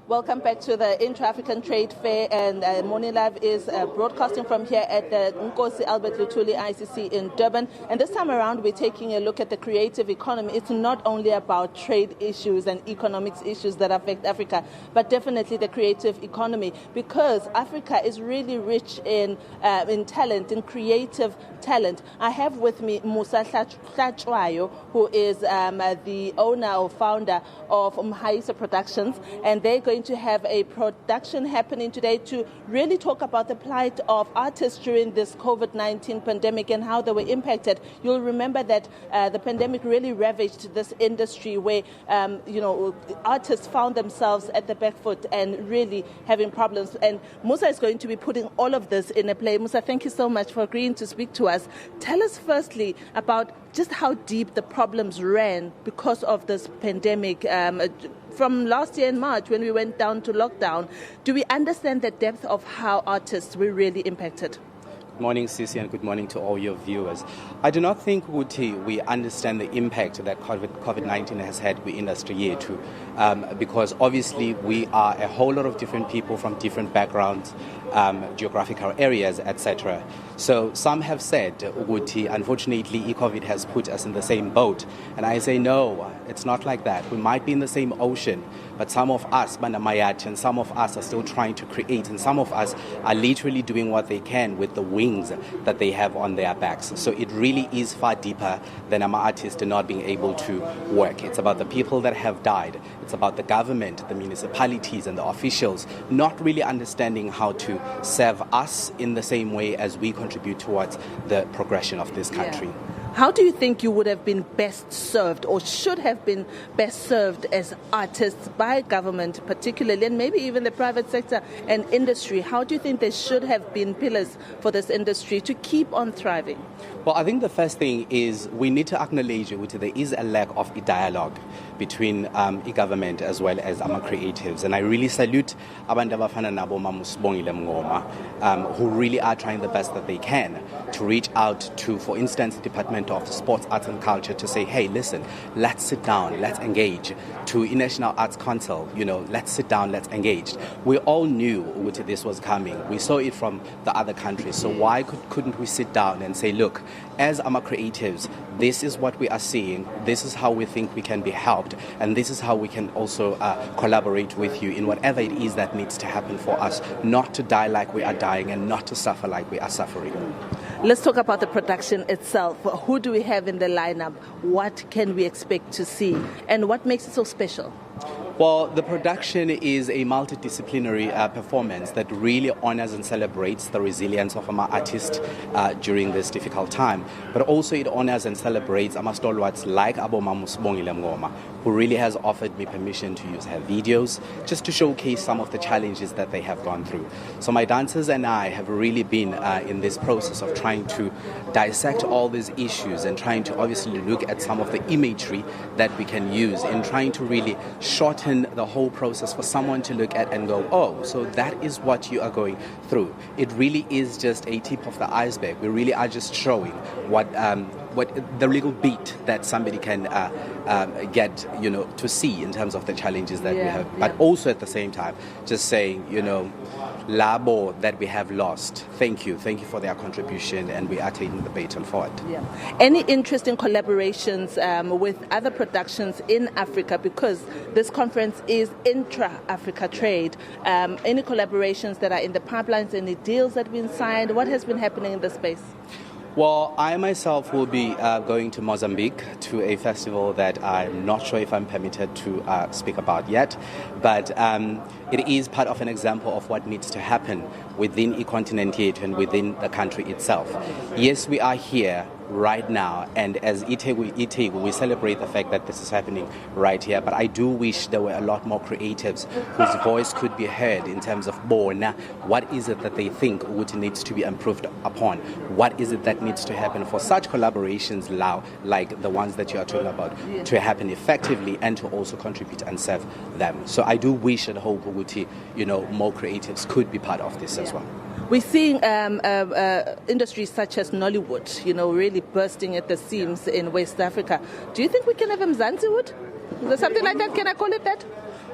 Welcome back to the Intra-African Trade Fair, and Morning Live is broadcasting from here at the Nkosi Albert Luthuli ICC in Durban. And this time around, we're taking a look at the creative economy. It's not only about trade issues and economics issues that affect Africa, but definitely the creative economy, because Africa is really rich in talent, in creative talent. I have with me Musa Hlachwayo, who is the owner or founder of Mhaisa Productions, and they're going to have a production happening today to really talk about the plight of artists during this COVID-19 pandemic and how they were impacted. You'll remember that the pandemic really ravaged this industry where, artists found themselves at the back foot and really having problems. And Musa is going to be putting all of this in a play. Musa, thank you so much for agreeing to speak to us. Tell us firstly about just how deep the problems ran because of this pandemic. From last year in March, when we went down to lockdown, do we understand the depth of how artists were really impacted? Good morning, Sisi, and good morning to all your viewers. I do not think, Uti, we understand the impact that COVID-19 has had with industry here too, because obviously we are a whole lot of different people from different backgrounds, geographical areas, etc. So some have said, Uti, unfortunately, COVID has put us in the same boat. And I say, no, it's not like that. We might be in the same ocean, but some of us, Banamayat, and some of us are still trying to create, and some of us are literally doing what they can with the wings that they have on their backs. So it really is far deeper than our artists not being able to work. It's about the people that have died. It's about the government, the municipalities, and the officials not really understanding how to serve us in the same way as we contribute towards the progression of this country. Yeah. How do you think you would have been best served, or should have been best served as artists by government particularly, and maybe even the private sector and industry? How do you think there should have been pillars for this industry to keep on thriving? Well, I think the first thing is we need to acknowledge that there is a lack of a dialogue between government as well as our creatives. And I really salute abantu abafana nabo Mamusbongile Mngoma, who really are trying the best that they can to reach out to, for instance, the Department of Sports, Arts and Culture to say, hey, listen, let's sit down, let's engage. To National Arts Council, let's sit down, let's engage. We all knew this was coming. We saw it from the other countries. So why couldn't we sit down and say, look, as our creatives, this is what we are seeing, this is how we think we can be helped, and this is how we can also collaborate with you in whatever it is that needs to happen for us, not to die like we are dying and not to suffer like we are suffering. Let's talk about the production itself. Who do we have in the lineup? What can we expect to see? And what makes it so special? Well, the production is a multidisciplinary performance that really honors and celebrates the resilience of our artists during this difficult time. But also it honors and celebrates our stalwarts like Mamusbongile Mngoma, who really has offered me permission to use her videos just to showcase some of the challenges that they have gone through. So my dancers and I have really been in this process of trying to dissect all these issues and trying to obviously look at some of the imagery that we can use in trying to really shorten the whole process for someone to look at and go, oh, so that is what you are going through. It really is just a tip of the iceberg. We really are just showing what the little beat that somebody can get, to see in terms of the challenges that we have. But also at the same time, just saying, Liabo that we have lost. Thank you for their contribution, and we are taking the baton forward. Yeah. Any interesting collaborations with other productions in Africa, because this conference is Intra-Africa Trade? Any collaborations that are in the pipelines, any deals that have been signed? What has been happening in this space? Well, I myself will be going to Mozambique to a festival that I'm not sure if I'm permitted to speak about yet, but it is part of an example of what needs to happen within a continent yet and within the country itself. Yes, we are here right now, and as Itegu, we celebrate the fact that this is happening right here, but I do wish there were a lot more creatives whose voice could be heard in terms of what is it that they think needs to be improved upon, what is it that needs to happen for such collaborations like the ones that you are talking about to happen effectively and to also contribute and serve them. So I do wish and hope more creatives could be part of this as well. We're seeing industries such as Nollywood, really bursting at the seams in West Africa. Do you think we can have Mzansiwood? Is there something like that? Can I call it that?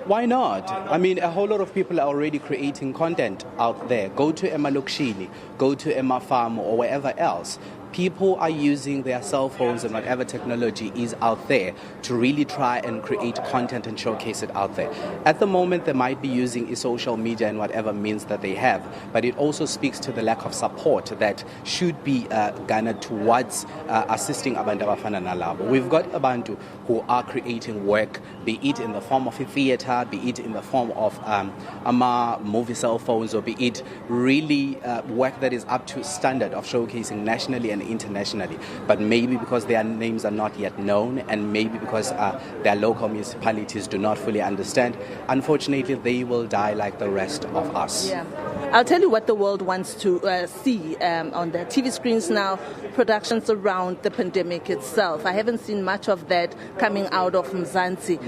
Why not? I mean, a whole lot of people are already creating content out there. Go to Emalokshini, go to Farm or wherever else. People are using their cell phones and whatever technology is out there to really try and create content and showcase it out there. At the moment, they might be using social media and whatever means that they have, but it also speaks to the lack of support that should be garnered towards assisting abantu abafana nalabo. We've got abantu who are creating work, be it in the form of a theater, be it in the form of movie cell phones, or be it really work that is up to standard of showcasing nationally and internationally, but maybe because their names are not yet known and maybe because their local municipalities do not fully understand, unfortunately they will die like the rest of us. Yeah. I'll tell you what the world wants to see on their TV screens now, productions around the pandemic itself. I haven't seen much of that coming out of Mzansi.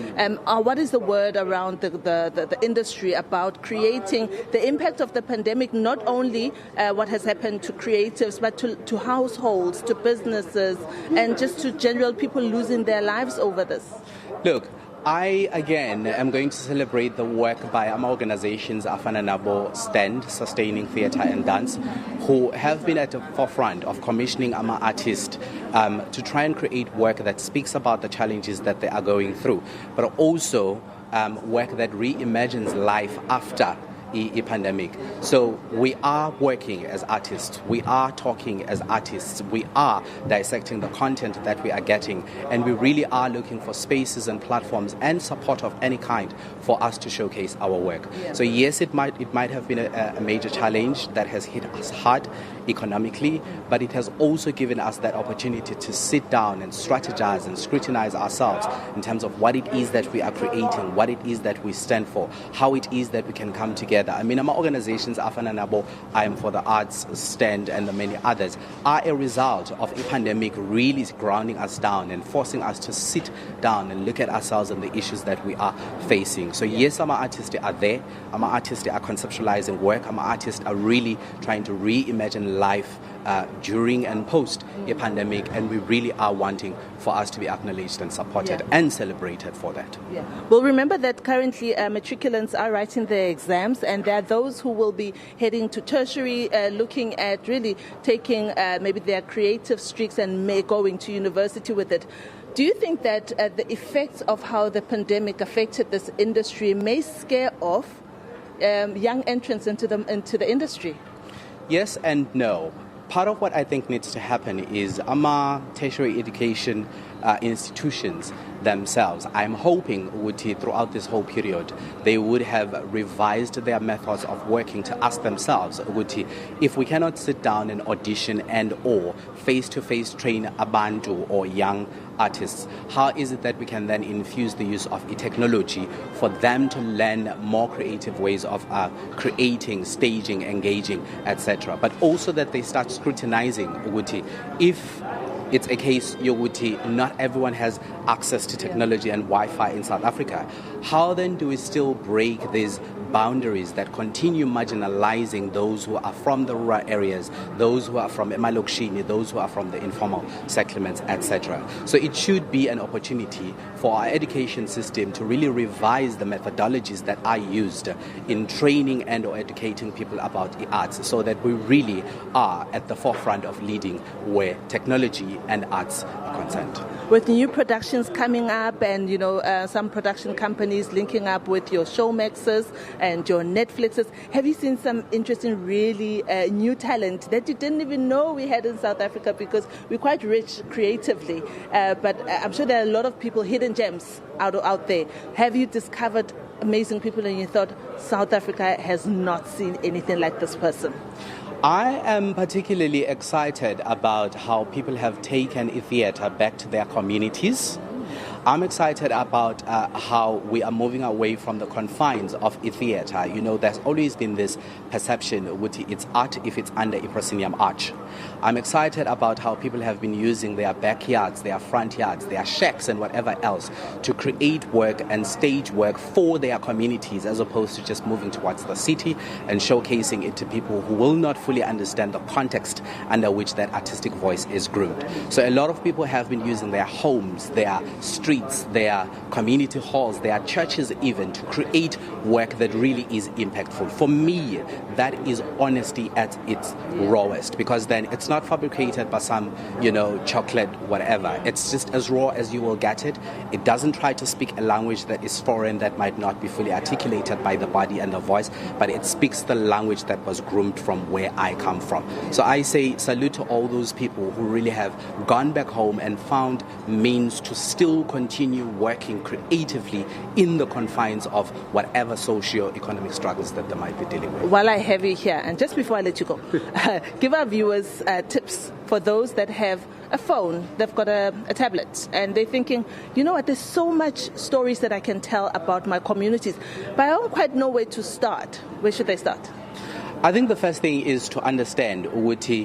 What is the word around the industry about creating the impact of the pandemic, not only what has happened to creatives, but to households, to businesses, and just to general people losing their lives over this? Look, I, again, am going to celebrate the work by organizations Afana Nabo Stand, Sustaining Theatre and Dance, who have been at the forefront of commissioning artists to try and create work that speaks about the challenges that they are going through, but also work that reimagines life after a pandemic. So we are working as artists, we are talking as artists, we are dissecting the content that we are getting, and we really are looking for spaces and platforms and support of any kind for us to showcase our work. Yeah. So yes, it might have been a major challenge that has hit us hard economically, but it has also given us that opportunity to sit down and strategize and scrutinize ourselves in terms of what it is that we are creating, what it is that we stand for, how it is that we can come together. I mean, our organizations, Afana Nabo, I Am for the Arts, Stand, and the many others, are a result of a pandemic really grounding us down and forcing us to sit down and look at ourselves and the issues that we are facing. So yes, our artists are there, our artists are conceptualizing work, our artists are really trying to reimagine life during and post a pandemic, and we really are wanting for us to be acknowledged and supported and celebrated for that. Yeah. Well, remember that currently matriculants are writing their exams, and there are those who will be heading to tertiary, looking at really taking maybe their creative streaks and going to university with it. Do you think that the effects of how the pandemic affected this industry may scare off young entrants into the industry? Yes and no. Part of what I think needs to happen is our tertiary education institutions themselves, I'm hoping throughout this whole period, they would have revised their methods of working to ask themselves, if we cannot sit down and audition and or face-to-face train abantu or young artists, how is it that we can then infuse the use of technology for them to learn more creative ways of creating, staging, engaging, etc. But also that they start scrutinizing, if it's a case, not everyone has access to technology and Wi-Fi in South Africa. How then do we still break these boundaries that continue marginalizing those who are from the rural areas, those who are from Emalokshini, those who are from the informal settlements, etc. So it should be an opportunity for our education system to really revise the methodologies that are used in training and or educating people about the arts, so that we really are at the forefront of leading where technology and arts are concerned. With new productions coming up and, some production companies linking up with your Showmaxes and your Netflixes, have you seen some interesting, really new talent that you didn't even know we had in South Africa, because we're quite rich creatively, but I'm sure there are a lot of people, hidden gems out there. Have you discovered amazing people and you thought South Africa has not seen anything like this person? I am particularly excited about how people have taken theatre back to their communities. I'm excited about how we are moving away from the confines of theatre. There's always been this perception with it's art if it's under a proscenium arch. I'm excited about how people have been using their backyards, their front yards, their shacks and whatever else to create work and stage work for their communities, as opposed to just moving towards the city and showcasing it to people who will not fully understand the context under which that artistic voice is groomed. So a lot of people have been using their homes, their streets, streets, their community halls, their churches even, to create work that really is impactful. For me, that is honesty at its rawest, because then it's not fabricated by some, chocolate, whatever. It's just as raw as you will get it. It doesn't try to speak a language that is foreign, that might not be fully articulated by the body and the voice, but it speaks the language that was groomed from where I come from. So I say salute to all those people who really have gone back home and found means to still continue working creatively in the confines of whatever socio-economic struggles that they might be dealing with. While I have you here, and just before I let you go, give our viewers tips for those that have a phone, they've got a tablet, and they're thinking, you know what, there's so much stories that I can tell about my communities, but I don't quite know where to start. Where should they start? I think the first thing is to understand, Uti,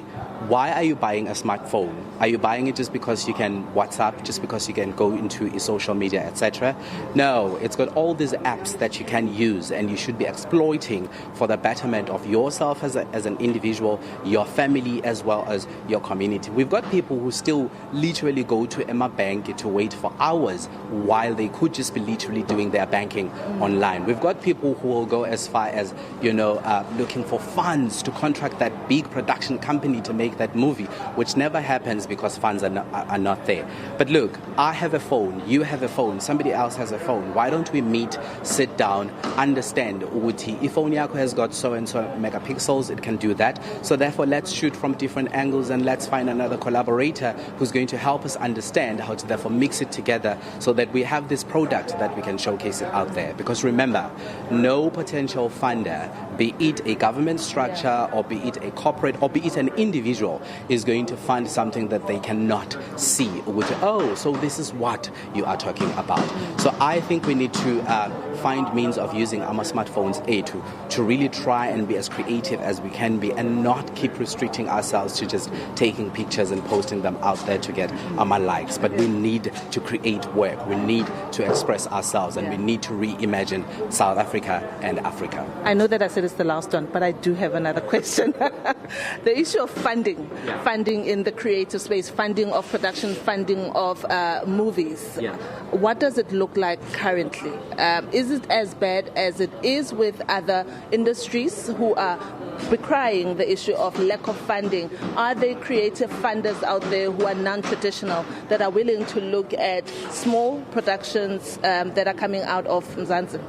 why are you buying a smartphone? Are you buying it just because you can WhatsApp, just because you can go into a social media, etc.? No, it's got all these apps that you can use, and you should be exploiting for the betterment of yourself as an individual, your family, as well as your community. We've got people who still literally go to Emma Bank to wait for hours while they could just be literally doing their banking online. We've got people who will go as far as, looking for funds to contract that big production company to make that movie, which never happens because funds are not there. But look, I have a phone, you have a phone, somebody else has a phone. Why don't we meet, sit down, understand, Uti, if phone yako has got so and so megapixels, it can do that. So therefore, let's shoot from different angles and let's find another collaborator who's going to help us understand how to therefore mix it together so that we have this product that we can showcase it out there. Because remember, no potential funder, be it a government structure or be it a corporate or be it an individual, is going to fund something that they cannot see. So this is what you are talking about. So I think we need to find means of using our smartphones to really try and be as creative as we can be, and not keep restricting ourselves to just taking pictures and posting them out there to get our likes. But we need to create work. We need to express ourselves, and we need to reimagine South Africa and Africa. I know that I said it's the last one, but I do have another question. The issue of funding in the creative space, funding of production, funding of movies. Yeah. What does it look like currently? Is it as bad as it is with other industries who are decrying the issue of lack of funding? Are there creative funders out there who are non-traditional that are willing to look at small productions that are coming out of Mzansi?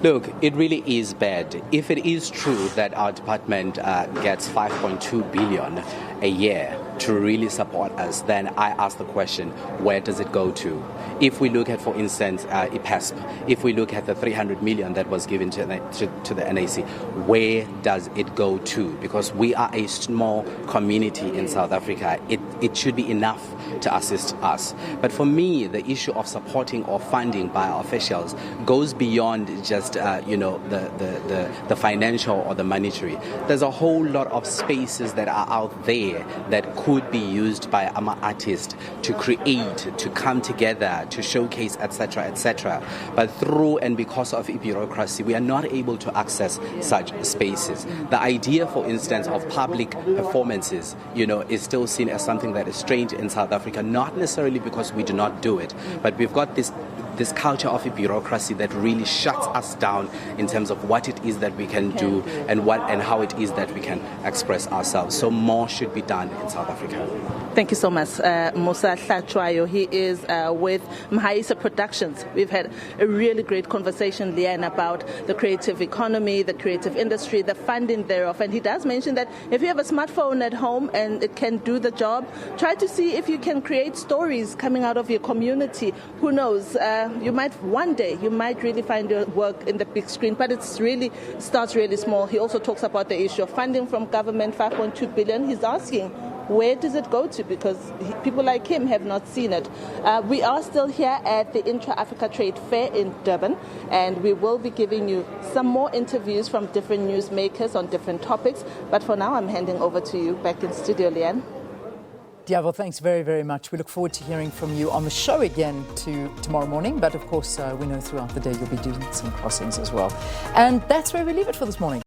Look, it really is bad. If it is true that our department gets 5.2 billion a year to really support us, then I ask the question, where does it go to? If we look at, for instance, IPASP, if we look at the 300 million that was given to the NAC, where does it go to? Because we are a small community in South Africa. It should be enough to assist us. But for me, the issue of supporting or funding by our officials goes beyond just the financial or the monetary. There's a whole lot of spaces that are out there that could be used by our artists to create, to come together, to showcase, etc., etc. But through and because of bureaucracy, we are not able to access such spaces. The idea, for instance, of public performances, is still seen as something that is strange in South Africa, not necessarily because we do not do it, but we've got this culture of a bureaucracy that really shuts us down in terms of what it is that we can do and how it is that we can express ourselves. So more should be done in South Africa. Thank you so much, Musa Hlatshwayo. He is with Mhaisa Productions. We've had a really great conversation, Leanne, about the creative economy, the creative industry, the funding thereof. And he does mention that if you have a smartphone at home and it can do the job, try to see if you can create stories coming out of your community. Who knows? You might really find your work in the big screen, but it starts really small. He also talks about the issue of funding from government, 5.2 billion. He's asking, where does it go to? Because people like him have not seen it. We are still here at the Intra-Africa Trade Fair in Durban, and we will be giving you some more interviews from different newsmakers on different topics. But for now, I'm handing over to you back in studio, Leanne. Diabo, thanks very, very much. We look forward to hearing from you on the show again tomorrow morning. But of course, we know throughout the day you'll be doing some crossings as well. And that's where we leave it for this morning.